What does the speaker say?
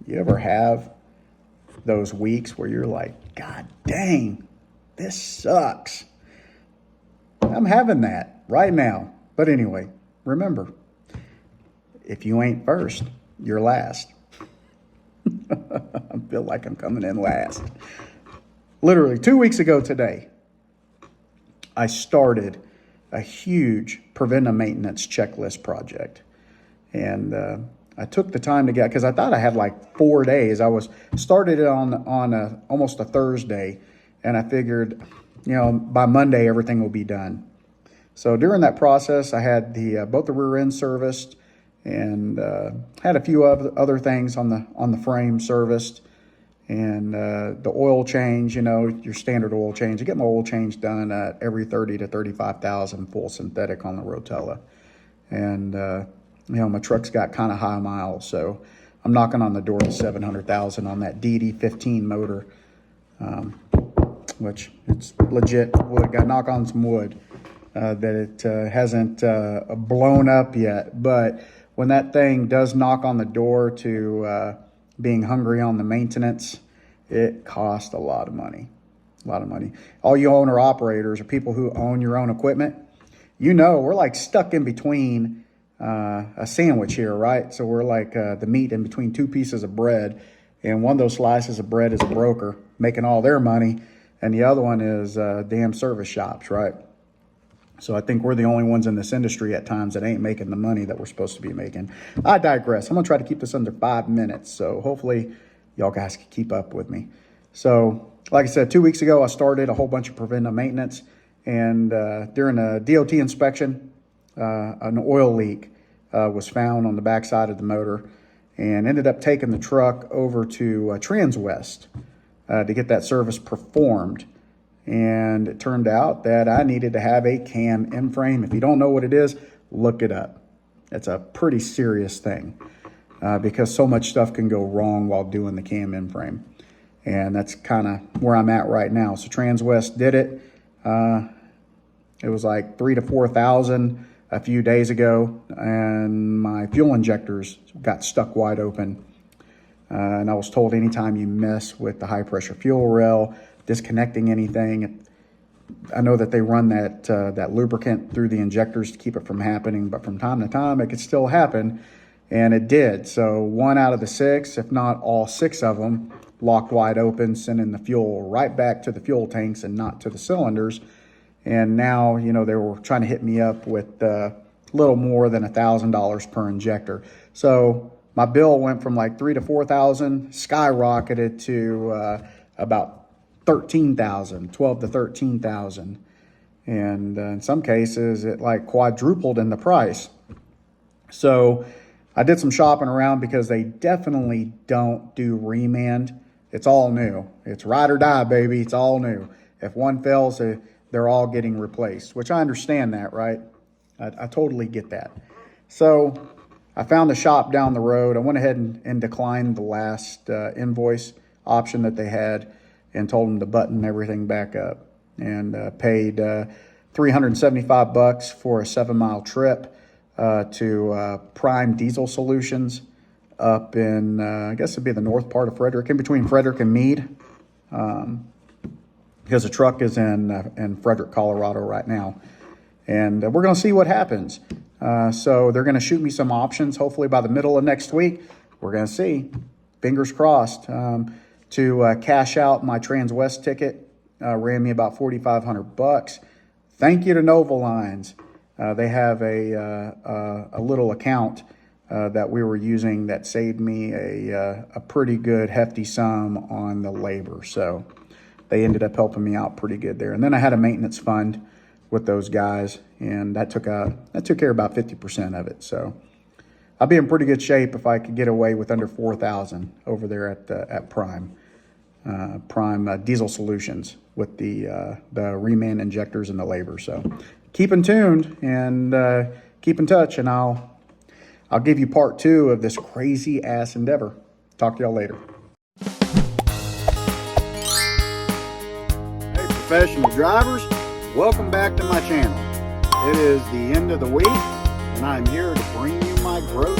You ever have those weeks where you're like, God dang, this sucks? I'm having that right now. But anyway, remember, if you ain't first, you're last. I feel like I'm coming in last. Literally 2 weeks ago today, I started a huge preventive maintenance checklist project. And I took the time to get, because I thought I had like 4 days. I was started it on almost a Thursday, and I figured, by Monday everything will be done. So during that process, I had both the rear end serviced, and had a few other things on the frame serviced, and the oil change, your standard oil change. I get my oil change done at every 30 to 35,000 full synthetic on the Rotella, and my truck's got kind of high miles, so I'm knocking on the door to 700,000 on that DD15 motor, which it's legit wood. Got to knock on some wood that it hasn't blown up yet. But when that thing does knock on the door to being hungry on the maintenance, it costs a lot of money. A lot of money. All you owner operators or people who own your own equipment, we're like stuck in between a sandwich here, right? So we're like the meat in between two pieces of bread, and one of those slices of bread is a broker making all their money, and the other one is damn service shops, right? So I think we're the only ones in this industry at times that ain't making the money that we're supposed to be making. I digress. I'm gonna try to keep this under 5 minutes, so hopefully y'all guys can keep up with me. So like I said, 2 weeks ago I started a whole bunch of preventive maintenance, and during a DOT inspection, an oil leak was found on the backside of the motor, and ended up taking the truck over to Transwest to get that service performed. And it turned out that I needed to have a cam M frame. If you don't know what it is, look it up. It's a pretty serious thing because so much stuff can go wrong while doing the cam M frame. And that's kind of where I'm at right now. So Transwest did it. It was like 3,000 to 4,000 a few days ago, and my fuel injectors got stuck wide open. And I was told anytime you mess with the high pressure fuel rail, disconnecting anything, I know that they run that lubricant through the injectors to keep it from happening, but from time to time it could still happen, and it did. So 1 out of the 6, if not all 6 of them, locked wide open, sending the fuel right back to the fuel tanks and not to the cylinders. And now, they were trying to hit me up with a little more than $1,000 per injector. So my bill went from like 3,000 to 4,000, skyrocketed to about 13,000, 12 to 13,000. And in some cases, it like quadrupled in the price. So I did some shopping around because they definitely don't do remand. It's all new. It's ride or die, baby. It's all new. If one fails, they're all getting replaced, which I understand that, right? I totally get that. So I found a shop down the road. I went ahead and declined the last invoice option that they had, and told them to button everything back up, and paid $375 for a 7-mile trip to Prime Diesel Solutions up in, I guess it'd be the north part of Frederick, in between Frederick and Meade, because the truck is in Frederick, Colorado right now. And we're going to see what happens. So they're going to shoot me some options, hopefully by the middle of next week. We're going to see. Fingers crossed. To cash out my Transwest ticket, ran me about $4,500. Thank you to Nova Lines. They have a little account that we were using that saved me a pretty good hefty sum on the labor. So they ended up helping me out pretty good there. And then I had a maintenance fund with those guys, and that took care of about 50% of it. So I'll be in pretty good shape if I could get away with under 4,000 over there at Prime Diesel Solutions with the reman injectors and the labor. So keep in tuned and keep in touch, and I'll give you part 2 of this crazy ass endeavor. Talk to y'all later. Hey, professional drivers, welcome back to my channel. It is the end of the week, and I'm here to bring you my gross